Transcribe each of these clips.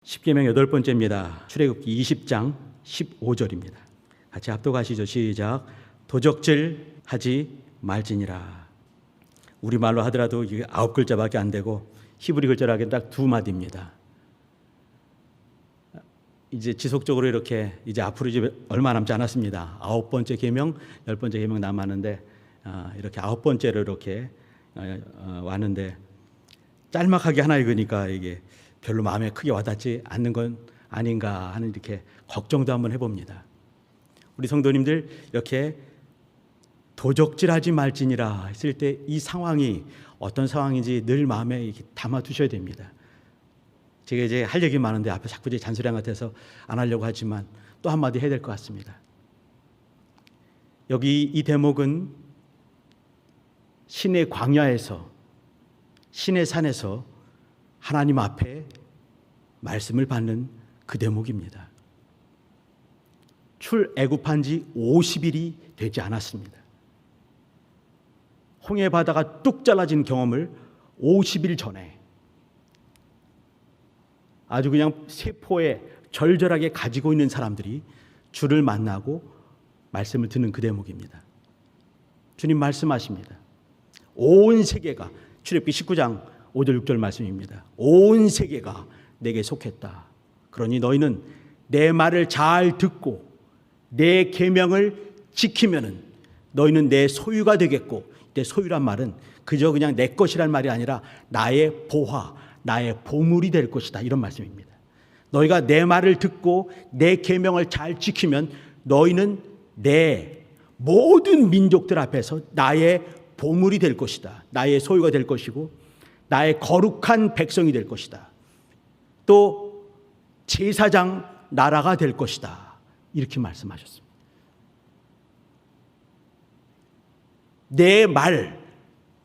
십계명 8번째입니다. 출애굽기 20장 15절입니다. 같이 합독하시죠. 시작. 도적질 하지 말지니라. 우리말로 하더라도 이게 9글자밖에 안 되고 히브리 글자로 하기엔 딱 2마디입니다. 이제 지속적으로 이렇게 이제 앞으로 이제 얼마 남지 않았습니다. 9번째 계명, 10번째 계명 남았는데 이렇게 9번째로 이렇게 왔는데 짤막하게 하나 읽으니까 이게 별로 마음에 크게 와닿지 않는 건 아닌가 하는 이렇게 걱정도 한번 해봅니다. 우리 성도님들 이렇게 도적질하지 말지니라 했을 때 이 상황이 어떤 상황인지 늘 마음에 이렇게 담아두셔야 됩니다. 제가 이제 할 얘기 많은데 앞에 자꾸 이제 잔소리한 것 같아서 안 하려고 하지만 또 한마디 해야 될 것 같습니다. 여기 이 대목은 신의 광야에서 신의 산에서 하나님 앞에 말씀을 받는 그 대목입니다. 출애굽한 지 50일이 되지 않았습니다. 홍해 바다가 뚝 잘라진 경험을 50일 전에 아주 그냥 세포에 절절하게 가지고 있는 사람들이 주를 만나고 말씀을 듣는 그 대목입니다. 주님 말씀하십니다. 온 세계가, 출애굽기 19장 5절 6절 말씀입니다. 온 세계가 내게 속했다. 그러니 너희는 내 말을 잘 듣고 내 계명을 지키면은 너희는 내 소유가 되겠고, 내 소유란 말은 그저 그냥 내 것이란 말이 아니라 나의 보화, 나의 보물이 될 것이다. 이런 말씀입니다. 너희가 내 말을 듣고 내 계명을 잘 지키면 너희는 내 모든 민족들 앞에서 나의 보물이 될 것이다. 나의 소유가 될 것이고 나의 거룩한 백성이 될 것이다. 또 제사장 나라가 될 것이다. 이렇게 말씀하셨습니다. 내 말,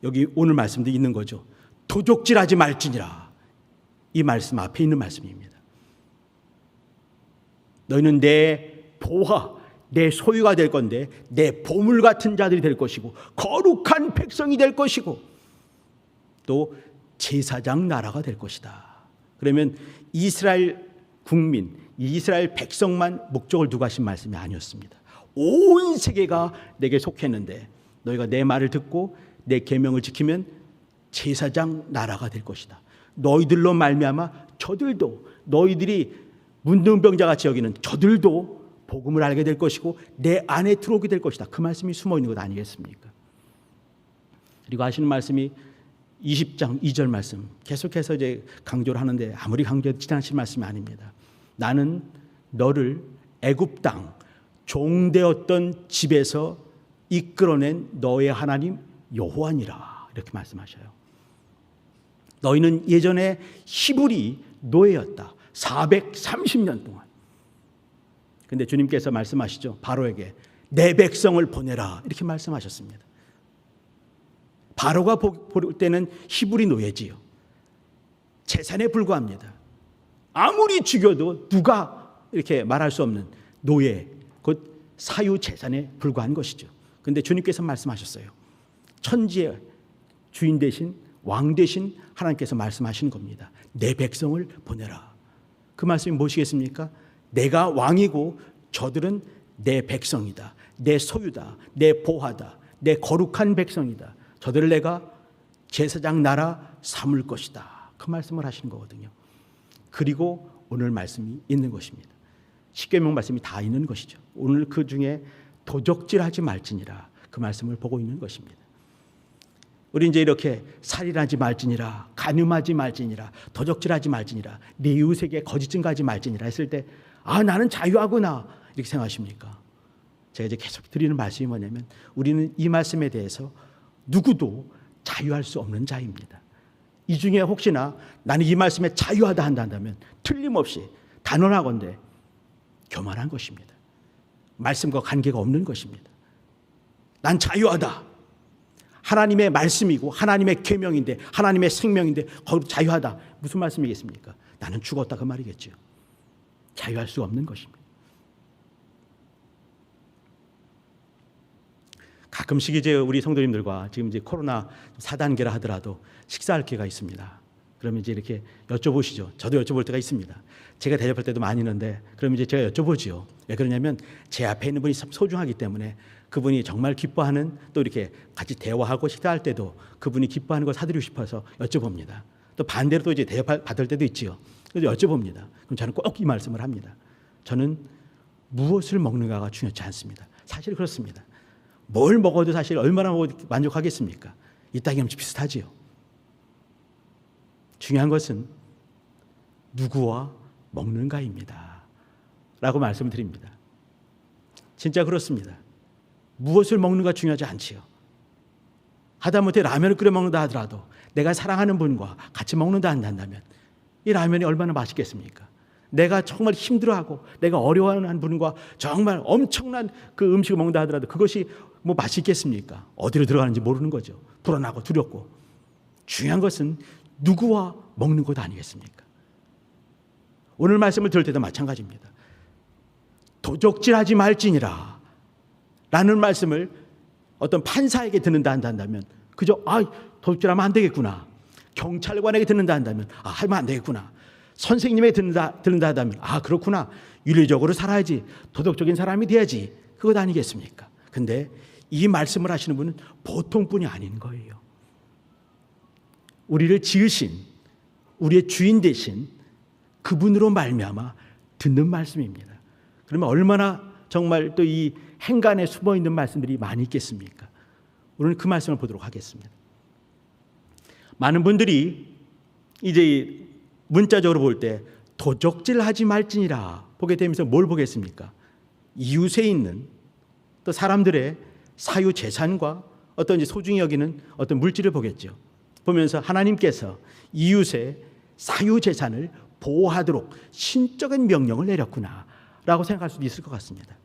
여기 오늘 말씀도 있는 거죠. 도적질하지 말지니라. 이 말씀 앞에 있는 말씀입니다. 너희는 내 보화, 내 소유가 될 건데 내 보물 같은 자들이 될 것이고 거룩한 백성이 될 것이고 또 제사장 나라가 될 것이다. 그러면 이스라엘 국민, 이스라엘 백성만 목적을 두고 하신 말씀이 아니었습니다. 온 세계가 내게 속했는데 너희가 내 말을 듣고 내 계명을 지키면 제사장 나라가 될 것이다. 너희들로 말미암아 저들도, 너희들이 문둥병자같이 여기는 저들도 복음을 알게 될 것이고 내 안에 들어오게 될 것이다. 그 말씀이 숨어 있는 것 아니겠습니까? 그리고 하시는 말씀이 20장 2절 말씀 계속해서 이제 강조를 하는데 아무리 강조해도 지나칠 말씀이 아닙니다. 나는 너를 애굽 땅 종되었던 집에서 이끌어낸 너의 하나님 여호와니라. 이렇게 말씀하셔요. 너희는 예전에 히브리 노예였다. 430년 동안. 근데 주님께서 말씀하시죠. 바로에게 내 백성을 보내라. 이렇게 말씀하셨습니다. 바로가 볼 때는 히브리 노예지요. 재산에 불과합니다. 아무리 죽여도 누가 이렇게 말할 수 없는 노예, 곧 사유 재산에 불과한 것이죠. 그런데 주님께서 말씀하셨어요. 천지의 주인 되신 왕 되신 하나님께서 말씀하시는 겁니다. 내 백성을 보내라. 그 말씀이 무엇이겠습니까? 내가 왕이고 저들은 내 백성이다. 내 소유다. 내 보화다. 내 거룩한 백성이다. 저들을 내가 제사장 나라 삼을 것이다. 그 말씀을 하시는 거거든요. 그리고 오늘 말씀이 있는 것입니다. 십계명 말씀이 다 있는 것이죠. 오늘 그 중에 도적질하지 말지니라 그 말씀을 보고 있는 것입니다. 우리 이제 이렇게 살인하지 말지니라, 간음하지 말지니라, 도적질하지 말지니라, 네 이웃에게 거짓 증거하지 말지니라 했을 때 나는 자유하구나 이렇게 생각하십니까? 제가 이제 계속 드리는 말씀이 뭐냐면 우리는 이 말씀에 대해서 누구도 자유할 수 없는 자입니다. 이 중에 혹시나 나는 이 말씀에 자유하다 한다면 틀림없이 단언하건대 교만한 것입니다. 말씀과 관계가 없는 것입니다. 난 자유하다. 하나님의 말씀이고 하나님의 계명인데 하나님의 생명인데 거기서 자유하다. 무슨 말씀이겠습니까? 나는 죽었다 그 말이겠죠. 자유할 수 없는 것입니다. 가끔씩 이제 우리 성도님들과 지금 이제 코로나 4단계라 하더라도 식사할 기회가 있습니다. 그러면 이제 이렇게 여쭤보시죠. 저도 여쭤볼 때가 있습니다. 제가 대접할 때도 많이 있는데 그러면 이제 제가 여쭤보지요. 왜 그러냐면 제 앞에 있는 분이 참 소중하기 때문에 그분이 정말 기뻐하는, 또 이렇게 같이 대화하고 식사할 때도 그분이 기뻐하는 걸 사드리고 싶어서 여쭤봅니다. 또 반대로 또 이제 대접받을 때도 있지요. 그래서 여쭤봅니다. 그럼 저는 꼭 이 말씀을 합니다. 저는 무엇을 먹는가가 중요치 않습니다. 사실 그렇습니다. 뭘 먹어도 사실 얼마나 만족하겠습니까? 이 땅이 엄청 비슷하지요. 중요한 것은 누구와 먹는가입니다. 라고 말씀을 드립니다. 진짜 그렇습니다. 무엇을 먹는가 중요하지 않지요. 하다못해 라면을 끓여 먹는다 하더라도 내가 사랑하는 분과 같이 먹는다 한다면 이 라면이 얼마나 맛있겠습니까? 내가 정말 힘들어하고 내가 어려워하는 분과 정말 엄청난 그 음식을 먹는다 하더라도 그것이 뭐 맛있겠습니까? 어디로 들어가는지 모르는 거죠. 불안하고 두렵고. 중요한 것은 누구와 먹는 것 아니겠습니까? 오늘 말씀을 들을 때도 마찬가지입니다. 도적질하지 말지니라 라는 말씀을 어떤 판사에게 듣는다 한다면 그저 도적질하면 안 되겠구나. 경찰관에게 듣는다 한다면 하면 안 되겠구나. 선생님에게 듣는다 한다면 그렇구나. 윤리적으로 살아야지. 도덕적인 사람이 돼야지. 그것 아니겠습니까? 근데 이 말씀을 하시는 분은 보통 분이 아닌 거예요. 우리를 지으신 우리의 주인 되신 그분으로 말미암아 듣는 말씀입니다. 그러면 얼마나 정말 또 이 행간에 숨어 있는 말씀들이 많이 있겠습니까? 오늘 그 말씀을 보도록 하겠습니다. 많은 분들이 이제 문자적으로 볼 때 도적질하지 말지니라 보게 되면서 뭘 보겠습니까? 이웃에 있는 또 사람들의 사유 재산과 어떤 소중히 여기는 어떤 물질을 보겠죠. 보면서 하나님께서 이웃의 사유 재산을 보호하도록 신적인 명령을 내렸구나 라고 생각할 수도 있을 것 같습니다.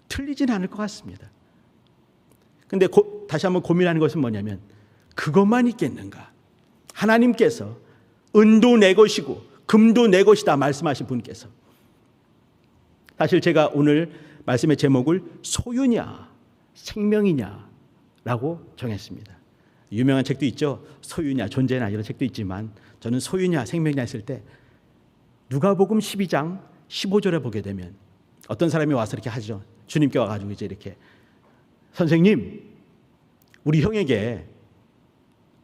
틀리진 않을 것 같습니다. 근데 다시 한번 고민하는 것은 뭐냐면 그것만 있겠는가? 하나님께서 은도 내 것이고 금도 내 것이다 말씀하신 분께서 사실 제가 오늘 말씀의 제목을 소유냐 생명이냐 라고 정했습니다. 유명한 책도 있죠. 소유냐 존재냐 이런 책도 있지만 저는 소유냐 생명이냐 했을 때 누가복음 12장 15절에 보게 되면 어떤 사람이 와서 이렇게 하죠. 주님께 와가지고 이제 이렇게 선생님 우리 형에게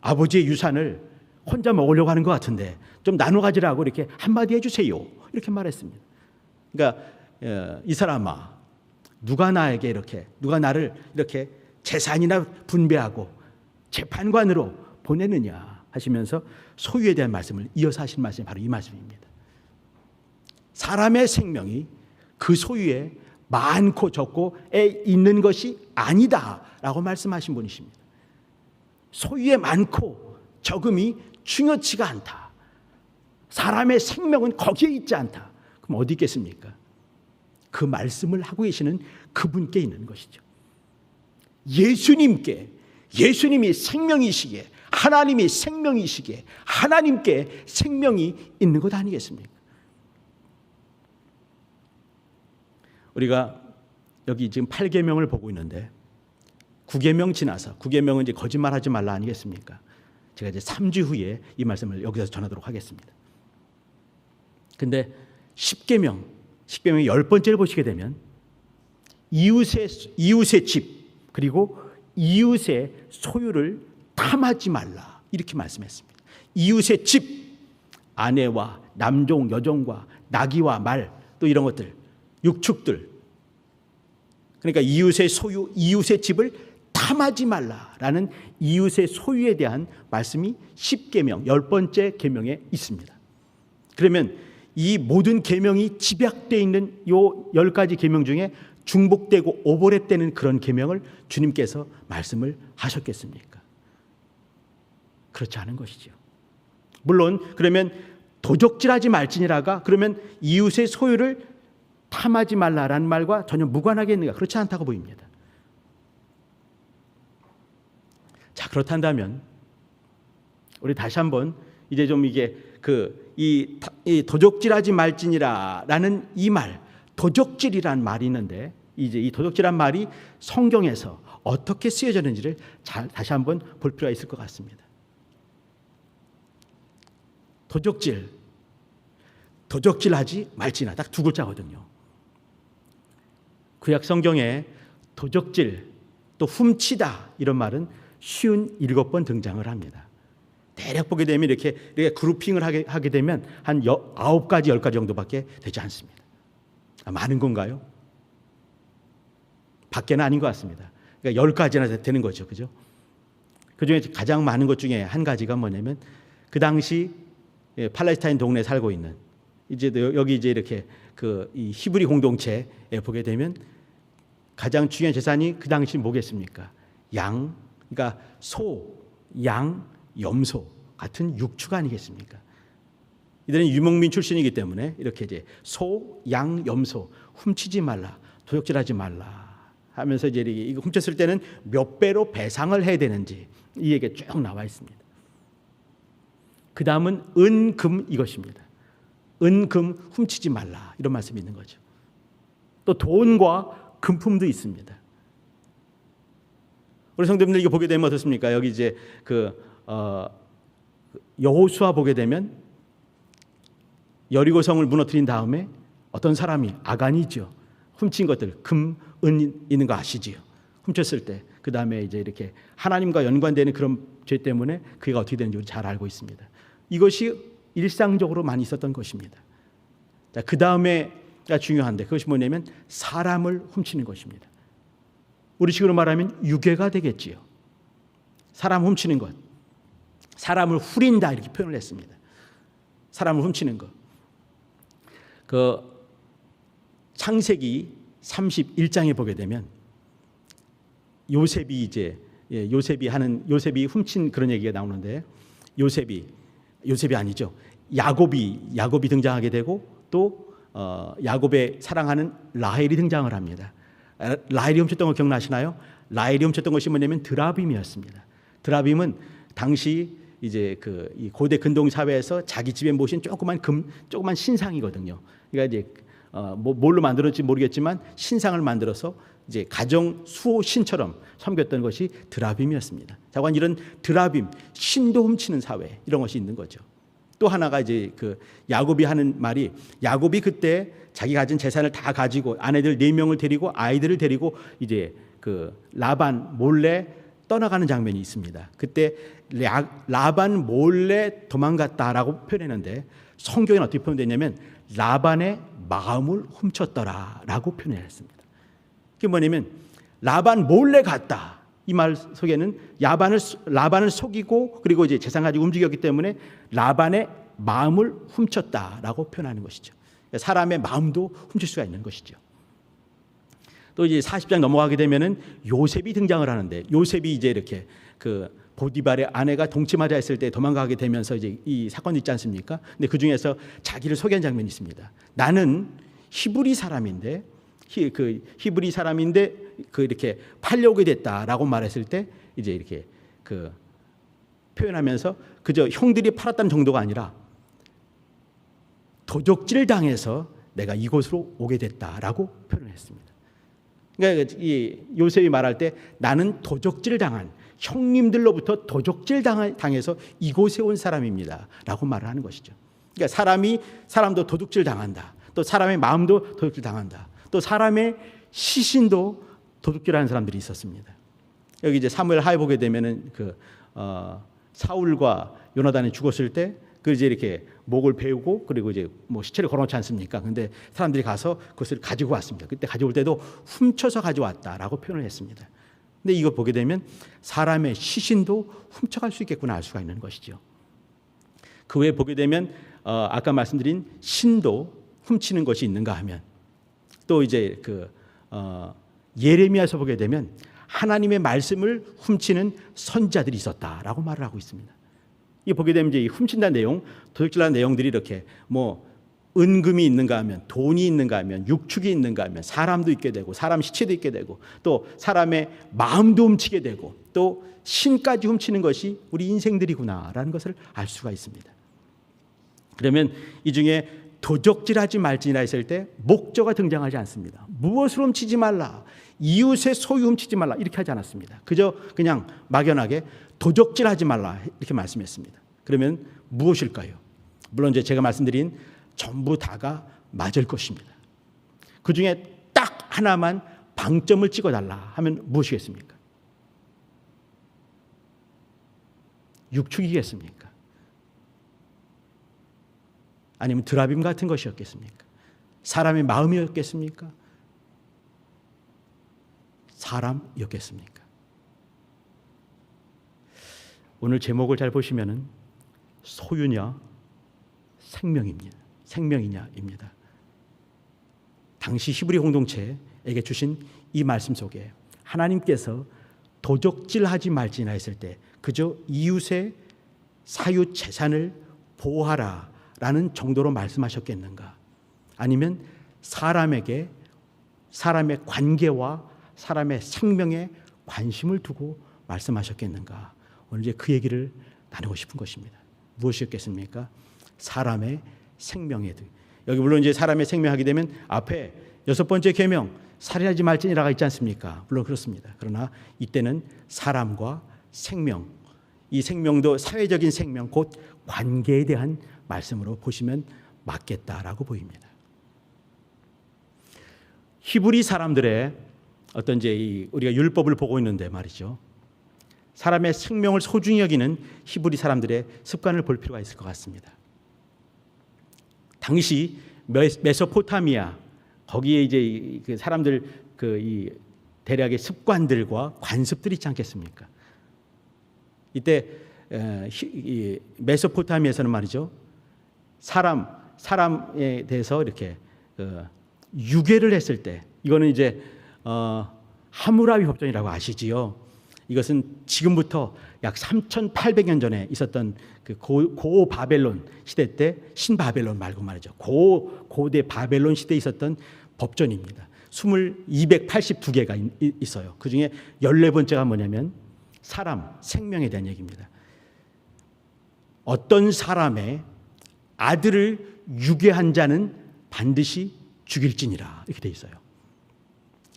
아버지의 유산을 혼자 먹으려고 하는 것 같은데 좀 나눠 가지라고 이렇게 한마디 해주세요. 이렇게 말했습니다. 그러니까 이 사람아 누가 나를 이렇게 재산이나 분배하고 재판관으로 보내느냐 하시면서 소유에 대한 말씀을 이어서 하신 말씀이 바로 이 말씀입니다. 사람의 생명이 그 소유에 많고 적고에 있는 것이 아니다라고 말씀하신 분이십니다. 소유에 많고 적음이 중요치가 않다. 사람의 생명은 거기에 있지 않다. 그럼 어디 있겠습니까? 그 말씀을 하고 계시는 그분께 있는 것이죠. 예수님이 생명이시기에 하나님이 생명이시기에 하나님께 생명이 있는 것 아니겠습니까? 우리가 여기 지금 8계명을 보고 있는데 9계명 지나서 9계명은 이제 거짓말하지 말라 아니겠습니까? 제가 이제 3주 후에 이 말씀을 여기서 전하도록 하겠습니다. 근데 10계명 10번째를 보시게 되면 이웃의 집 그리고 이웃의 소유를 탐하지 말라 이렇게 말씀했습니다. 이웃의 집, 아내와 남종, 여종과 나귀와 말 또 이런 것들, 육축들 그러니까 이웃의 소유, 이웃의 집을 탐하지 말라라는 이웃의 소유에 대한 말씀이 10계명, 10번째 계명에 있습니다. 그러면 이 모든 계명이 집약되어 있는 이 10가지 계명 중에 중복되고 오버랩되는 그런 계명을 주님께서 말씀을 하셨겠습니까? 그렇지 않은 것이죠. 물론 그러면 도적질하지 말지니라가 그러면 이웃의 소유를 탐하지 말라라는 말과 전혀 무관하겠는가? 그렇지 않다고 보입니다. 자, 그렇다면 우리 다시 한번 이제 좀 이게 이 도적질하지 말지니라라는 이 말, 도적질이란 말이 있는데 이제 이 도적질한 말이 성경에서 어떻게 쓰여졌는지를 다시 한번 볼 필요가 있을 것 같습니다. 도적질하지 말지나 딱 두 글자거든요. 구약 성경에 도적질 또 훔치다 이런 말은 57번 등장을 합니다. 대략 보게 되면 이렇게 그룹핑을 하게 되면 한 9가지 10가지 정도밖에 되지 않습니다. 많은 건가요? 밖에는 아닌 것 같습니다. 그러니까 10가지나 되는 거죠. 그죠? 그 중에 가장 많은 것 중에 한 가지가 뭐냐면 그 당시 팔레스타인 동네에 살고 있는 이제 여기 이제 이렇게 이 히브리 공동체에 보게 되면 가장 중요한 재산이 그 당시 뭐겠습니까? 양, 그러니까 소, 양, 염소 같은 육축 아니겠습니까? 이들은 유목민 출신이기 때문에 이렇게 이제 소, 양, 염소 훔치지 말라, 도적질하지 말라 하면서 이제 이거 훔쳤을 때는 몇 배로 배상을 해야 되는지 이 얘기가 쭉 나와 있습니다. 그 다음은 은, 금 이것입니다. 은, 금 훔치지 말라 이런 말씀이 있는 거죠. 또 돈과 금품도 있습니다. 우리 성도님들 이거 보게 되면 어떻습니까? 여기 이제 여호수아 보게 되면 여리고성을 무너뜨린 다음에 어떤 사람이 아간이죠. 훔친 것들 금, 은 있는 거 아시지요? 훔쳤을 때 그 다음에 이제 이렇게 하나님과 연관되는 그런 죄 때문에 그가 어떻게 되는지 우리 잘 알고 있습니다. 이것이 일상적으로 많이 있었던 것입니다. 그 다음에가 중요한데 그것이 뭐냐면 사람을 훔치는 것입니다. 우리식으로 말하면 유괴가 되겠지요. 사람 훔치는 것, 사람을 후린다 이렇게 표현을 했습니다. 사람을 훔치는 것. 그 창세기 31장에 보게 되면 요셉이 훔친 그런 얘기가 나오는데 요셉이 아니죠. 야곱이 등장하게 되고 또 야곱의 사랑하는 라헬이 등장을 합니다. 라헬이 훔쳤던 거 기억나시나요? 라헬이 훔쳤던 것이 뭐냐면 드라빔이었습니다. 드라빔은 당시 이제 이 고대 근동 사회에서 자기 집에 모신 조그만 신상이거든요. 그러니까 이제 뭘로 만들었는지 모르겠지만 신상을 만들어서 이제 가정 수호 신처럼 섬겼던 것이 드라빔이었습니다. 자, 이런 드라빔 신도 훔치는 사회 이런 것이 있는 거죠. 또 하나가 이제 야곱이 하는 말이 야곱이 그때 자기 가진 재산을 다 가지고 아내들 4명을 데리고 아이들을 데리고 이제 라반 몰래 떠나가는 장면이 있습니다. 그때 라반 몰래 도망갔다라고 표현했는데 성경에는 어떻게 표현되냐면 라반의 마음을 훔쳤더라라고 표현했습니다. 그게 뭐냐면 라반 몰래 갔다. 이 말 속에는 라반을 속이고 그리고 이제 재산 가지고 움직였기 때문에 라반의 마음을 훔쳤다라고 표현하는 것이죠. 사람의 마음도 훔칠 수가 있는 것이죠. 또 이제 40장 넘어가게 되면은 요셉이 등장을 하는데 요셉이 이제 이렇게 보디발의 아내가 동치마자 했을 때 도망가게 되면서 이제 이 사건이 있지 않습니까? 근데 그 중에서 자기를 소개한 장면이 있습니다. 나는 히브리 사람인데 이렇게 팔려오게 됐다라고 말했을 때 이제 이렇게 표현하면서 그저 형들이 팔았다는 정도가 아니라 도적질 당해서 내가 이곳으로 오게 됐다라고 표현을 했습니다. 그러니까 이 요셉이 말할 때 나는 도적질 당한 형님들로부터 도적질 당해서 이곳에 온 사람입니다라고 말을 하는 것이죠. 그러니까 사람도 도둑질 당한다. 또 사람의 마음도 도둑질 당한다. 또 사람의 시신도 도둑질하는 사람들이 있었습니다. 여기 이제 사무엘 하에 보게 되면은 사울과 요나단이 죽었을 때 이제 이렇게 목을 베우고 그리고 이제 시체를 걸어놓지 않습니까? 근데 사람들이 가서 그것을 가지고 왔습니다. 그때 가져올 때도 훔쳐서 가져왔다라고 표현을 했습니다. 근데 이거 보게 되면 사람의 시신도 훔쳐갈 수 있겠구나 알 수가 있는 것이죠. 그 외에 보게 되면 아까 말씀드린 신도 훔치는 것이 있는가 하면 또 이제 예레미야에서 보게 되면 하나님의 말씀을 훔치는 선지자들이 있었다라고 말을 하고 있습니다. 이 보게 되면 이제 훔친다는 내용, 도둑질하는 내용들이 이렇게 은금이 있는가 하면 돈이 있는가 하면 육축이 있는가 하면 사람도 있게 되고 사람 시체도 있게 되고 또 사람의 마음도 훔치게 되고 또 신까지 훔치는 것이 우리 인생들이구나라는 것을 알 수가 있습니다. 그러면 이 중에 도적질하지 말지니라 했을 때 목적가 등장하지 않습니다. 무엇을 훔치지 말라, 이웃의 소유 훔치지 말라 이렇게 하지 않았습니다. 그냥 막연하게 도적질하지 말라 이렇게 말씀했습니다. 그러면 무엇일까요? 물론 이제 제가 말씀드린 전부 다가 맞을 것입니다. 그 중에 딱 하나만 방점을 찍어달라 하면 무엇이겠습니까? 육축이겠습니까? 아니면 드라빔 같은 것이었겠습니까? 사람의 마음이었겠습니까? 사람이었겠습니까? 오늘 제목을 잘 보시면은 소유냐 생명입니다. 생명이냐입니다. 당시 히브리 공동체에게 주신 이 말씀 속에 하나님께서 도적질하지 말지나 했을 때 그저 이웃의 사유 재산을 보호하라라는 정도로 말씀하셨겠는가? 아니면 사람에게 사람의 관계와 사람의 생명에 관심을 두고 말씀하셨겠는가? 오늘 이제 그 얘기를 나누고 싶은 것입니다. 무엇이었겠습니까? 사람의 생명에 등. 여기 물론 이제 사람의 생명 하게 되면 앞에 6번째 계명 살인하지 말지니라가 있지 않습니까? 물론 그렇습니다. 그러나 이때는 사람과 생명, 이 생명도 사회적인 생명, 곧 관계에 대한 말씀으로 보시면 맞겠다라고 보입니다. 히브리 사람들의 어떤 이제 우리가 율법을 보고 있는데 말이죠. 사람의 생명을 소중히 여기는 히브리 사람들의 습관을 볼 필요가 있을 것 같습니다. 당시 메소포타미아 거기에 이제 그 사람들 이 대략의 습관들과 관습들이 있지 않겠습니까? 이때 이 메소포타미아에서는 말이죠. 사람에 대해서 이렇게 유괴를 했을 때 이거는 이제 하무라비 법전이라고 아시지요. 이것은 지금부터 약 3,800년 전에 있었던 그 고 바벨론 시대 때 신바벨론 말고 말이죠. 고대 바벨론 시대에 있었던 법전입니다. 282개가 있어요. 그 중에 14번째가 뭐냐면 사람, 생명에 대한 얘기입니다. 어떤 사람의 아들을 유괴한 자는 반드시 죽일지니라 이렇게 돼 있어요.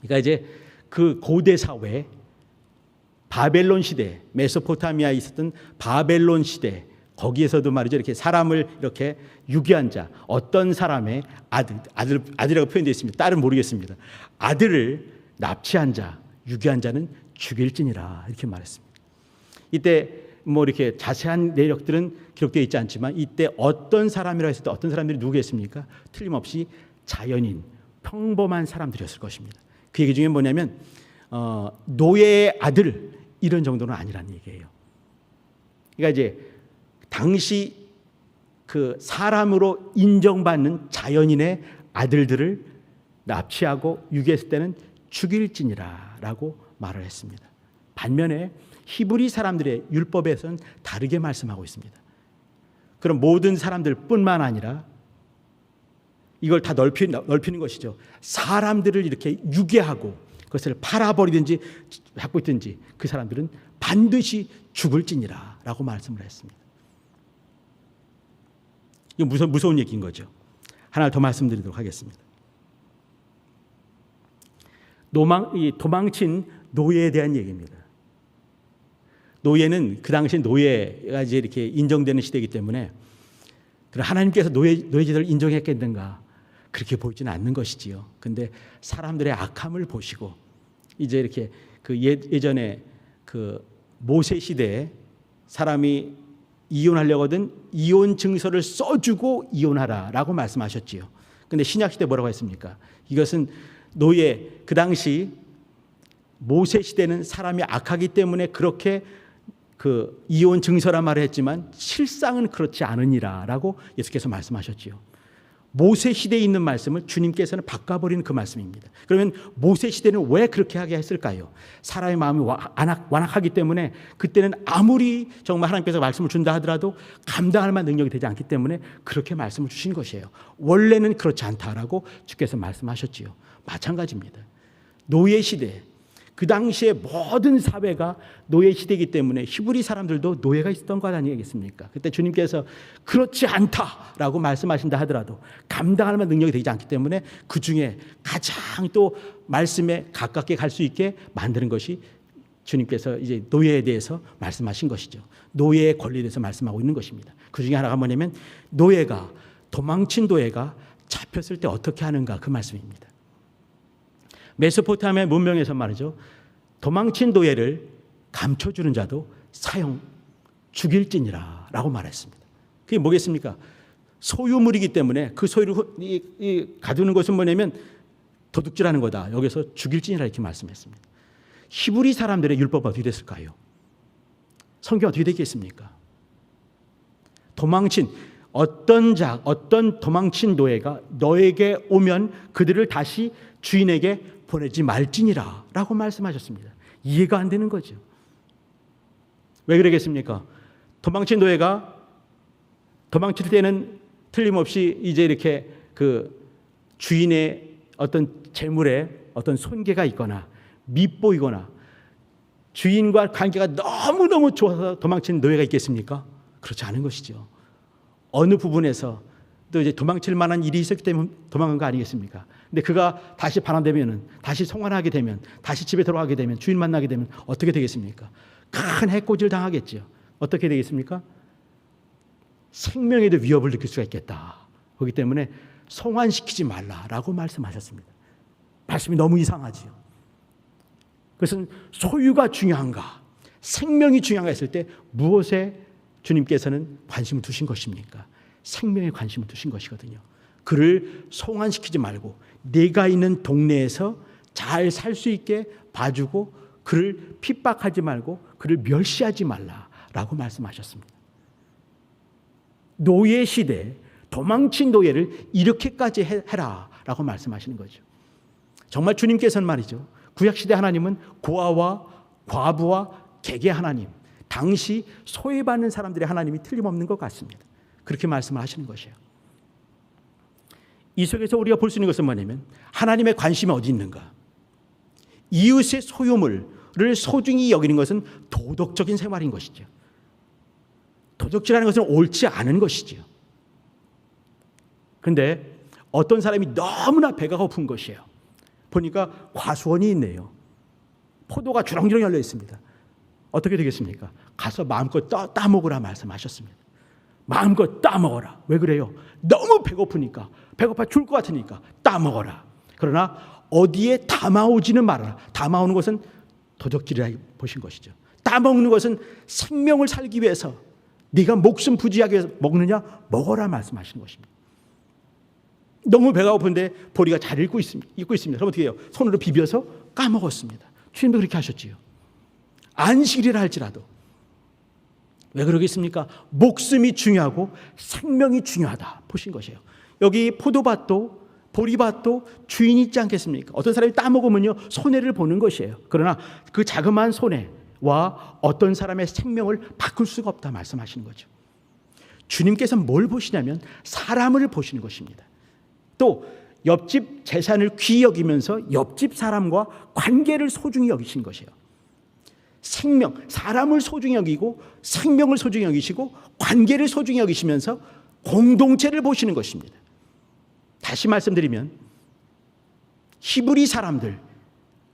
그러니까 이제 그 고대 사회 바벨론 시대, 메소포타미아에 있었던 바벨론 시대 거기에서도 말이죠. 이렇게 사람을 이렇게 유괴한 자, 어떤 사람의 아들이라고 표현되어 있습니다. 딸은 모르겠습니다. 아들을 납치한 자, 유괴한 자는 죽일지니라 이렇게 말했습니다. 이때 뭐 이렇게 자세한 내력들은 기록되어 있지 않지만 이때 어떤 사람이라 했을 때 어떤 사람들이 누구겠습니까? 틀림없이 자연인, 평범한 사람들이었을 것입니다. 그 얘기 중에 뭐냐면 노예의 아들 이런 정도는 아니라는 얘기예요. 그러니까 이제 당시 그 사람으로 인정받는 자연인의 아들들을 납치하고 유괴했을 때는 죽일지니라라고 말을 했습니다. 반면에 히브리 사람들의 율법에서는 다르게 말씀하고 있습니다. 그럼 모든 사람들뿐만 아니라 이걸 다 넓히는 것이죠. 사람들을 이렇게 유괴하고 그것을 팔아버리든지 갖고 있든지 그 사람들은 반드시 죽을지니라 라고 말씀을 했습니다. 이거 무서운 얘기인 거죠. 하나 더 말씀드리도록 하겠습니다. 도망친 노예에 대한 얘기입니다. 노예는 그 당시 노예가 이제 이렇게 인정되는 시대이기 때문에 하나님께서 노예 제도를 인정했겠는가? 그렇게 보이지는 않는 것이지요. 근데 사람들의 악함을 보시고 이제 이렇게 그 예전에 그 모세 시대에 사람이 이혼하려거든 이혼 증서를 써주고 이혼하라라고 말씀하셨지요. 근데 신약 시대 뭐라고 했습니까? 이것은 노예 그 당시 모세 시대는 사람이 악하기 때문에 그렇게 그 이혼 증서란 말을 했지만 실상은 그렇지 않으니라라고 예수께서 말씀하셨지요. 모세 시대에 있는 말씀을 주님께서는 바꿔버리는 그 말씀입니다. 그러면 모세 시대는 왜 그렇게 하게 했을까요? 사람의 마음이 완악하기 때문에 그때는 아무리 정말 하나님께서 말씀을 준다 하더라도 감당할 만한 능력이 되지 않기 때문에 그렇게 말씀을 주신 것이에요. 원래는 그렇지 않다라고 주께서 말씀하셨지요. 마찬가지입니다. 노예 시대 그 당시에 모든 사회가 노예 시대이기 때문에 히브리 사람들도 노예가 있었던 것 아니겠습니까? 그때 주님께서 그렇지 않다라고 말씀하신다 하더라도 감당할 만한 능력이 되지 않기 때문에 그 중에 가장 또 말씀에 가깝게 갈 수 있게 만드는 것이 주님께서 이제 노예에 대해서 말씀하신 것이죠. 노예의 권리에 대해서 말씀하고 있는 것입니다. 그 중에 하나가 뭐냐면 노예가 도망친 노예가 잡혔을 때 어떻게 하는가 그 말씀입니다. 메소포타미아 문명에서 말이죠. 도망친 노예를 감춰주는 자도 사형 죽일지니라 라고 말했습니다. 그게 뭐겠습니까? 소유물이기 때문에 그 소유를 가두는 것은 뭐냐면 도둑질하는 거다. 여기서 죽일지니라 이렇게 말씀했습니다. 히브리 사람들의 율법은 어떻게 됐을까요? 성경 어떻게 되겠습니까? 도망친 어떤 도망친 노예가 너에게 오면 그들을 다시 주인에게 보내지 말지니라 라고 말씀하셨습니다. 이해가 안 되는 거죠. 왜 그러겠습니까? 도망친 노예가 도망칠 때는 틀림없이 이제 이렇게 그 주인의 어떤 재물에 어떤 손괴가 있거나 밉보이거나 주인과 관계가 너무너무 좋아서 도망친 노예가 있겠습니까? 그렇지 않은 것이죠. 어느 부분에서 또 이제 도망칠 만한 일이 있었기 때문에 도망간 거 아니겠습니까? 근데 그가 다시 반환되면은, 다시 송환하게 되면, 다시 집에 들어가게 되면, 주인 만나게 되면 어떻게 되겠습니까? 큰 해코지를 당하겠죠. 어떻게 되겠습니까? 생명에도 위협을 느낄 수가 있겠다. 그렇기 때문에 송환시키지 말라라고 말씀하셨습니다. 말씀이 너무 이상하지요. 그것은 소유가 중요한가, 생명이 중요한가 했을 때 무엇에 주님께서는 관심을 두신 것입니까? 생명에 관심을 두신 것이거든요. 그를 송환시키지 말고 내가 있는 동네에서 잘 살 수 있게 봐주고 그를 핍박하지 말고 그를 멸시하지 말라라고 말씀하셨습니다. 노예 시대에 도망친 노예를 이렇게까지 해라라고 말씀하시는 거죠. 정말 주님께서는 말이죠. 구약시대 하나님은 고아와 과부와 객의 하나님, 당시 소외받는 사람들의 하나님이 틀림없는 것 같습니다. 그렇게 말씀을 하시는 것이에요. 이 속에서 우리가 볼 수 있는 것은 뭐냐면 하나님의 관심이 어디 있는가? 이웃의 소유물을 소중히 여기는 것은 도덕적인 생활인 것이죠. 도덕질하는 것은 옳지 않은 것이죠. 그런데 어떤 사람이 너무나 배가 고픈 것이에요. 보니까 과수원이 있네요. 포도가 주렁주렁 열려 있습니다. 어떻게 되겠습니까? 가서 마음껏 따먹으라 말씀하셨습니다. 마음껏 따먹어라. 왜 그래요? 너무 배고프니까, 배고파 죽을 것 같으니까 따먹어라. 그러나 어디에 담아오지는 말아라. 담아오는 것은 도적질이라 보신 것이죠. 따먹는 것은 생명을 살기 위해서 네가 목숨 부지하기 위해서 먹느냐? 먹어라 말씀하시는 것입니다. 너무 배가 고픈데 보리가 잘 익고 있습니다. 그럼 어떻게 해요? 손으로 비벼서 까먹었습니다. 주님도 그렇게 하셨지요. 안식일이라 할지라도. 왜 그러겠습니까? 목숨이 중요하고 생명이 중요하다 보신 것이에요. 여기 포도밭도 보리밭도 주인이 있지 않겠습니까? 어떤 사람이 따먹으면요 손해를 보는 것이에요. 그러나 그 자그마한 손해와 어떤 사람의 생명을 바꿀 수가 없다 말씀하시는 거죠. 주님께서 뭘 보시냐면 사람을 보시는 것입니다. 또 옆집 재산을 귀히 여기면서 옆집 사람과 관계를 소중히 여기신 것이에요. 생명, 사람을 소중히 여기고 생명을 소중히 여기시고 관계를 소중히 여기시면서 공동체를 보시는 것입니다. 다시 말씀드리면 히브리 사람들,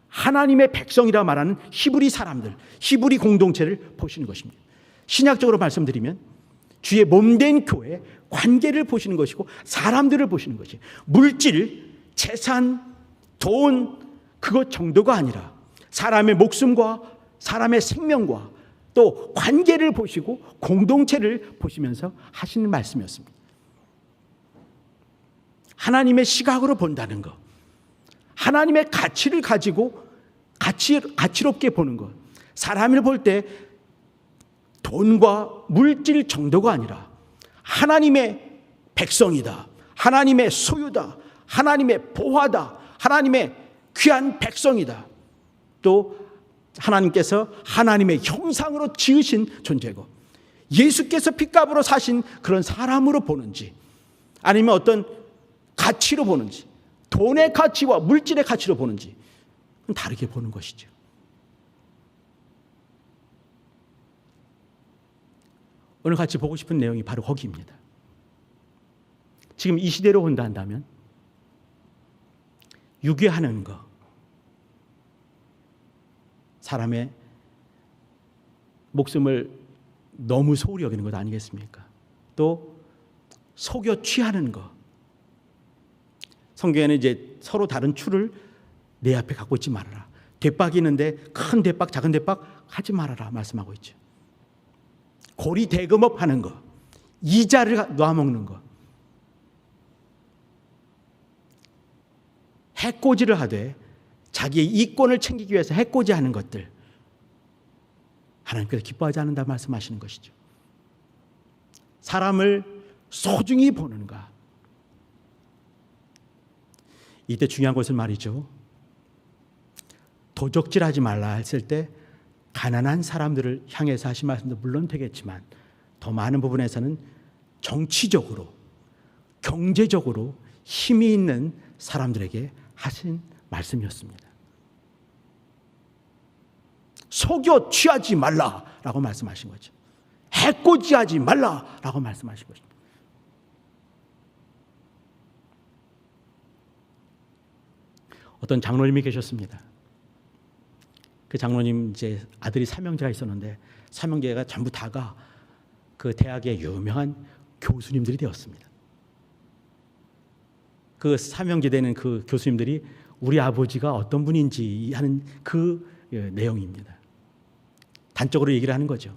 하나님의 백성이라 말하는 히브리 사람들, 히브리 공동체를 보시는 것입니다. 신약적으로 말씀드리면 주의 몸된 교회, 관계를 보시는 것이고 사람들을 보시는 것이 물질, 재산, 돈 그것 정도가 아니라 사람의 목숨과 사람의 생명과 또 관계를 보시고 공동체를 보시면서 하시는 말씀이었습니다. 하나님의 시각으로 본다는 것, 하나님의 가치를 가지고 가치롭게 보는 것, 사람을 볼 때 돈과 물질 정도가 아니라 하나님의 백성이다, 하나님의 소유다, 하나님의 보화다, 하나님의 귀한 백성이다, 또 하나님께서 하나님의 형상으로 지으신 존재고 예수께서 핏값으로 사신 그런 사람으로 보는지 아니면 어떤 가치로 보는지 돈의 가치와 물질의 가치로 보는지 다르게 보는 것이죠. 오늘 같이 보고 싶은 내용이 바로 거기입니다. 지금 이 시대로 본다 한다면 유괴하는 것, 사람의 목숨을 너무 소홀히 여기는 것 아니겠습니까? 또 속여 취하는 것. 성경에는 이제 서로 다른 추를 내 앞에 갖고 있지 말아라. 대박이 있는데 큰 대박, 작은 대박 하지 말아라 말씀하고 있죠. 고리 대금업 하는 거, 이자를 놔먹는 거, 해코지를 하되 자기의 이권을 챙기기 위해서 해코지하는 것들, 하나님께서 기뻐하지 않는다 말씀하시는 것이죠. 사람을 소중히 보는가. 이때 중요한 것은 말이죠, 도적질하지 말라 했을 때 가난한 사람들을 향해서 하신 말씀도 물론 되겠지만 더 많은 부분에서는 정치적으로, 경제적으로 힘이 있는 사람들에게 하신 말씀이었습니다. 속여 취하지 말라라고 말씀하신 거죠. 해코지하지 말라라고 말씀하신 것입니다. 어떤 장로님이 계셨습니다. 그 장로님 이제 아들이 삼형제가 있었는데 삼형제가 전부 다가 그 대학의 유명한 교수님들이 되었습니다. 그 삼형제 되는 그 교수님들이 우리 아버지가 어떤 분인지 하는 그 내용입니다. 단적으로 얘기를 하는 거죠.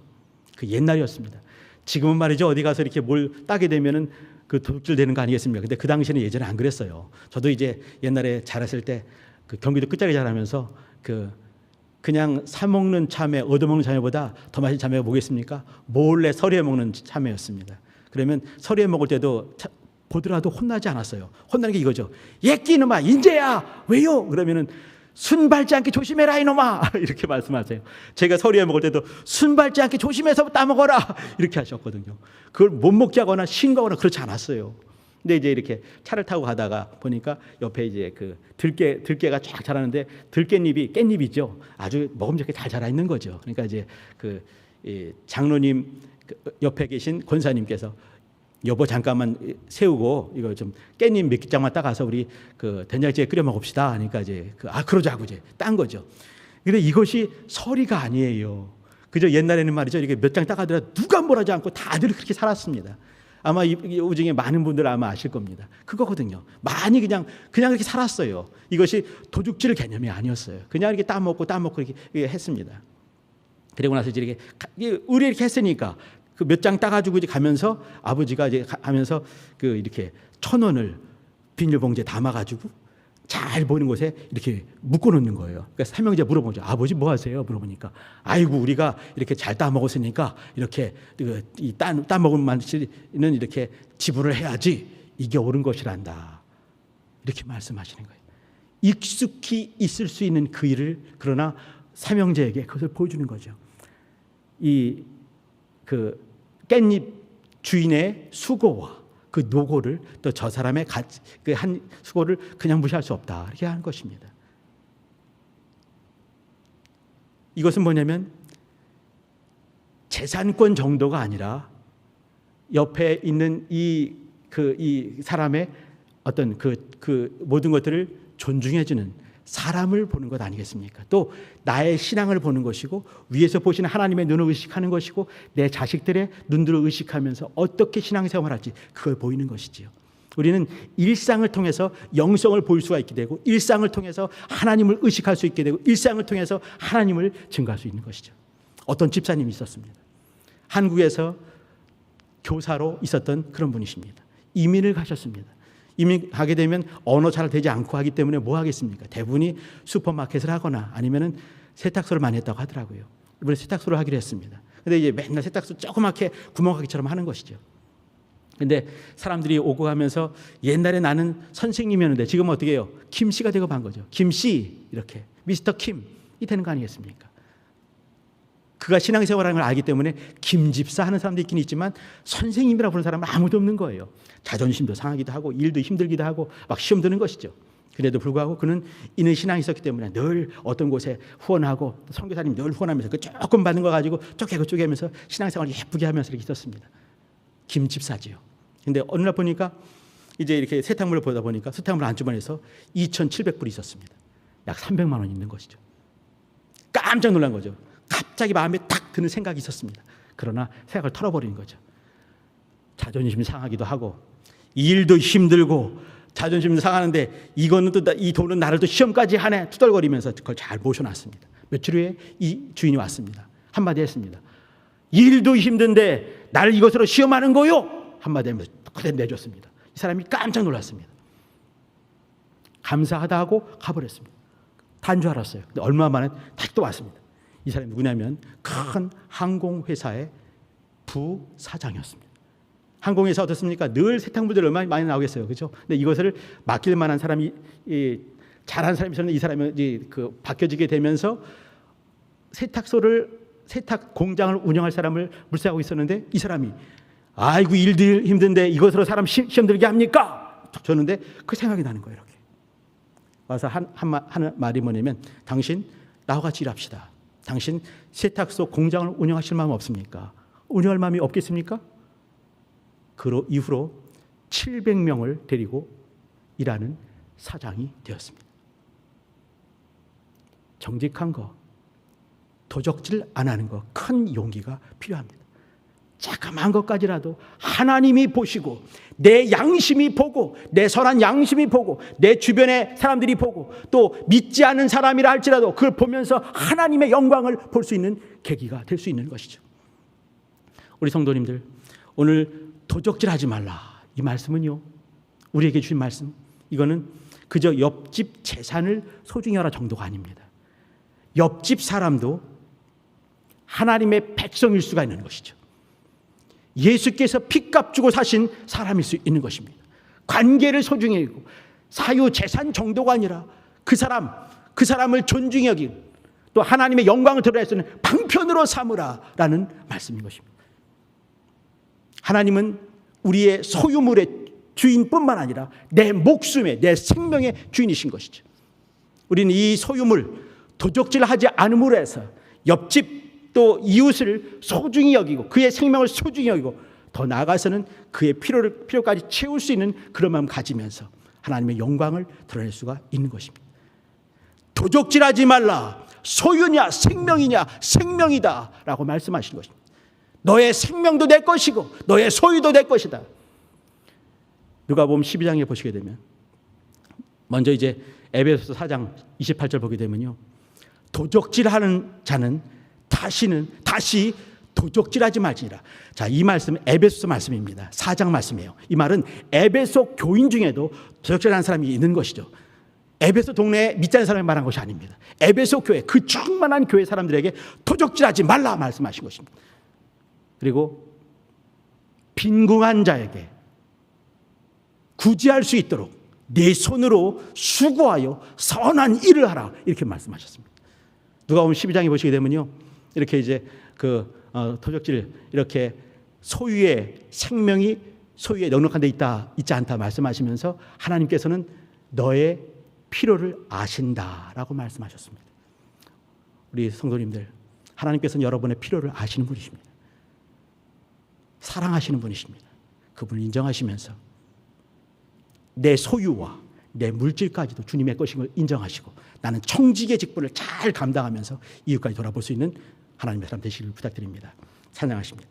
그 옛날이었습니다. 지금은 말이죠, 어디 가서 이렇게 뭘 따게 되면은 그 도둑질 되는 거 아니겠습니까? 근데 그 당시에는 예전에 안 그랬어요. 저도 이제 옛날에 자랐을 때 그 경기도 끝자락에 자라면서 그냥 사 먹는 참외, 얻어먹는 참외보다 더 맛있는 참외가 뭐겠습니까? 몰래 서리에 먹는 참외였습니다. 그러면 서리에 먹을 때도 보더라도 혼나지 않았어요. 혼나는 게 이거죠. 예끼 이놈아, 인제야 왜요? 그러면은 순 밟지 않게 조심해라 이놈아 이렇게 말씀하세요. 제가 서리에 먹을 때도 순 밟지 않게 조심해서 따먹어라 이렇게 하셨거든요. 그걸 못 먹게 하거나 신거거나 그렇지 않았어요. 근데 이제 이렇게 차를 타고 가다가 보니까 옆에 이제 그 들깨가 쫙 자라는데 들깨잎이 깻잎이죠. 아주 먹음직하게 잘 자라 있는 거죠. 그러니까 이제 그 장로님 옆에 계신 권사님께서 여보 잠깐만 세우고 이거 좀 깻잎 몇 장만 따가서 우리 그 된장찌개 끓여 먹읍시다. 하니까 이제 그러자고 이제 딴 거죠. 근데 이것이 서리가 아니에요. 그저 옛날에는 말이죠, 이렇게 몇 장 따가더라도 누가 뭐라지 않고 다들 그렇게 살았습니다. 아마 이 중에 많은 분들 아마 아실 겁니다. 그거거든요. 많이 그냥 이렇게 살았어요. 이것이 도둑질 개념이 아니었어요. 그냥 이렇게 따먹고 이렇게 했습니다. 그리고 나서 이제 이렇게 의뢰 이렇게 했으니까 그 몇 장 따가지고 이제 가면서 아버지가 이제 가면서 그 이렇게 1,000원을 비닐봉지에 담아가지고 잘 보이는 곳에 이렇게 묶어놓는 거예요. 그러니까 삼형제 물어보죠. 아버지 뭐 하세요? 물어보니까 아이고 우리가 이렇게 잘 따먹었으니까 이렇게 따먹은 만치는 이렇게 지불을 해야지 이게 옳은 것이란다. 이렇게 말씀하시는 거예요. 익숙히 있을 수 있는 그 일을 그러나 삼형제에게 그것을 보여주는 거죠. 그 깻잎 주인의 수고와 그 노고를 또 저 사람의 그 한 수고를 그냥 무시할 수 없다. 이렇게 하는 것입니다. 이것은 뭐냐면 재산권 정도가 아니라 옆에 있는 이 사람의 어떤 그 모든 것들을 존중해주는 사람을 보는 것 아니겠습니까? 또 나의 신앙을 보는 것이고 위에서 보시는 하나님의 눈을 의식하는 것이고 내 자식들의 눈들을 의식하면서 어떻게 신앙생활을 할지 그걸 보이는 것이지요. 우리는 일상을 통해서 영성을 볼 수가 있게 되고 일상을 통해서 하나님을 의식할 수 있게 되고 일상을 통해서 하나님을 증거할 수 있는 것이죠. 어떤 집사님이 있었습니다. 한국에서 교사로 있었던 그런 분이십니다. 이민을 가셨습니다. 이민 가게 되면 언어 잘 되지 않고 하기 때문에 뭐 하겠습니까? 대부분이 슈퍼마켓을 하거나 아니면은 세탁소를 많이 했다고 하더라고요. 이번에 세탁소를 하기로 했습니다. 근데 이제 맨날 세탁소 조그맣게 구멍가게처럼 하는 것이죠. 근데 사람들이 오고 가면서 옛날에 나는 선생님이었는데 지금 어떻게 해요? 김씨가 되고 간 거죠. 김씨 이렇게 미스터 김이 되는 거 아니겠습니까? 그가 신앙생활하는 걸 알기 때문에 김집사 하는 사람도 있긴 있지만 선생님이라고 부르는 사람은 아무도 없는 거예요. 자존심도 상하기도 하고 일도 힘들기도 하고 막 시험 드는 것이죠. 그래도 불구하고 그는 이는 신앙이 있었기 때문에 늘 어떤 곳에 후원하고 선교사님 늘 후원하면서 그 조금 받는 거 가지고 쪼개면서 신앙생활을 예쁘게 하면서 이렇게 있었습니다. 김집사지요. 근데 어느 날 보니까 이제 이렇게 세탁물을 보다 보니까 세탁물 안주머니에서 2,700불이 있었습니다. 약 300만 원 있는 것이죠. 깜짝 놀란 거죠. 갑자기 마음에 탁 드는 생각이 있었습니다. 그러나 생각을 털어버리는 거죠. 자존심 상하기도 하고 일도 힘들고 자존심도 상하는데 이거는 또 이 돈은 나를 또 시험까지 하네 투덜거리면서 그걸 잘 모셔놨습니다. 며칠 후에 이 주인이 왔습니다. 한마디 했습니다. 일도 힘든데 나를 이것으로 시험하는 거요? 한마디 하면서 그대로 내줬습니다. 이 사람이 깜짝 놀랐습니다. 감사하다 하고 가버렸습니다. 단 줄 알았어요. 근데 얼마 만에 다시 또 왔습니다. 이 사람이 누구냐면 큰 항공회사의 부사장이었습니다. 항공회사 어떻습니까? 늘 세탁물들 얼마나 많이 나오겠어요. 그렇죠? 근데 이것을 맡길 만한 사람이 잘하는 사람이 있었는데 이 사람이 바뀌어지게 되면서 세탁 공장을 운영할 사람을 물색하고 있었는데 이 사람이 아이고 일도 힘든데 이것으로 사람 시험 들게 합니까? 줬는데 그 생각이 나는 거예요. 이렇게 와서 하는 말이 뭐냐면 당신 나와 같이 일합시다. 당신 세탁소 공장을 운영하실 마음 없습니까? 운영할 마음이 없겠습니까? 그 이후로 700명을 데리고 일하는 사장이 되었습니다. 정직한 거, 도적질 안 하는 거, 큰 용기가 필요합니다. 자그마한 것까지라도 하나님이 보시고 내 양심이 보고 내 선한 양심이 보고 내 주변의 사람들이 보고 또 믿지 않는 사람이라 할지라도 그걸 보면서 하나님의 영광을 볼 수 있는 계기가 될 수 있는 것이죠. 우리 성도님들, 오늘 도적질하지 말라 이 말씀은요, 우리에게 주신 말씀, 이거는 그저 옆집 재산을 소중히 하라 정도가 아닙니다. 옆집 사람도 하나님의 백성일 수가 있는 것이죠. 예수께서 피값 주고 사신 사람일 수 있는 것입니다. 관계를 소중히 여기고 사유 재산 정도가 아니라 그 사람을 존중히 여기고 또 하나님의 영광을 드러낼 수 있는 방편으로 삼으라라는 말씀인 것입니다. 하나님은 우리의 소유물의 주인뿐만 아니라 내 목숨의, 내 생명의 주인이신 것이죠. 우리는 이 소유물 도적질하지 않음으로 해서 옆집 또 이웃을 소중히 여기고 그의 생명을 소중히 여기고 더 나아가서는 그의 필요까지 채울 수 있는 그런 마음 가지면서 하나님의 영광을 드러낼 수가 있는 것입니다. 도적질하지 말라. 소유냐 생명이냐 생명이다 라고 말씀하신 것입니다. 너의 생명도 내 것이고 너의 소유도 내 것이다. 누가복음 12장에 보시게 되면 먼저 이제 에베소서 4장 28절 보게 되면요, 도적질하는 자는 다시 도적질하지 말지니라. 자, 이 말씀은 에베소서 말씀입니다. 4장 말씀이에요. 이 말은 에베소 교인 중에도 도적질하는 사람이 있는 것이죠. 에베소 동네에 믿지 않는 사람이 말한 것이 아닙니다. 에베소 교회, 그 충만한 교회 사람들에게 도적질하지 말라 말씀하신 것입니다. 그리고 빈궁한 자에게 구제할 수 있도록 내 손으로 수고하여 선한 일을 하라 이렇게 말씀하셨습니다. 누가복음 12장에 보시게 되면요, 이렇게 이제 도적질 이렇게 소유의 생명이 소유에 넉넉한 데 있지 않다 말씀하시면서 하나님께서는 너의 필요를 아신다라고 말씀하셨습니다. 우리 성도님들, 하나님께서는 여러분의 필요를 아시는 분이십니다. 사랑하시는 분이십니다. 그분을 인정하시면서 내 소유와 내 물질까지도 주님의 것인 걸 인정하시고 나는 청지기의 직분을 잘 감당하면서 이웃까지 돌아볼 수 있는 하나님의 사람 되시기를 부탁드립니다. 찬양하십니다.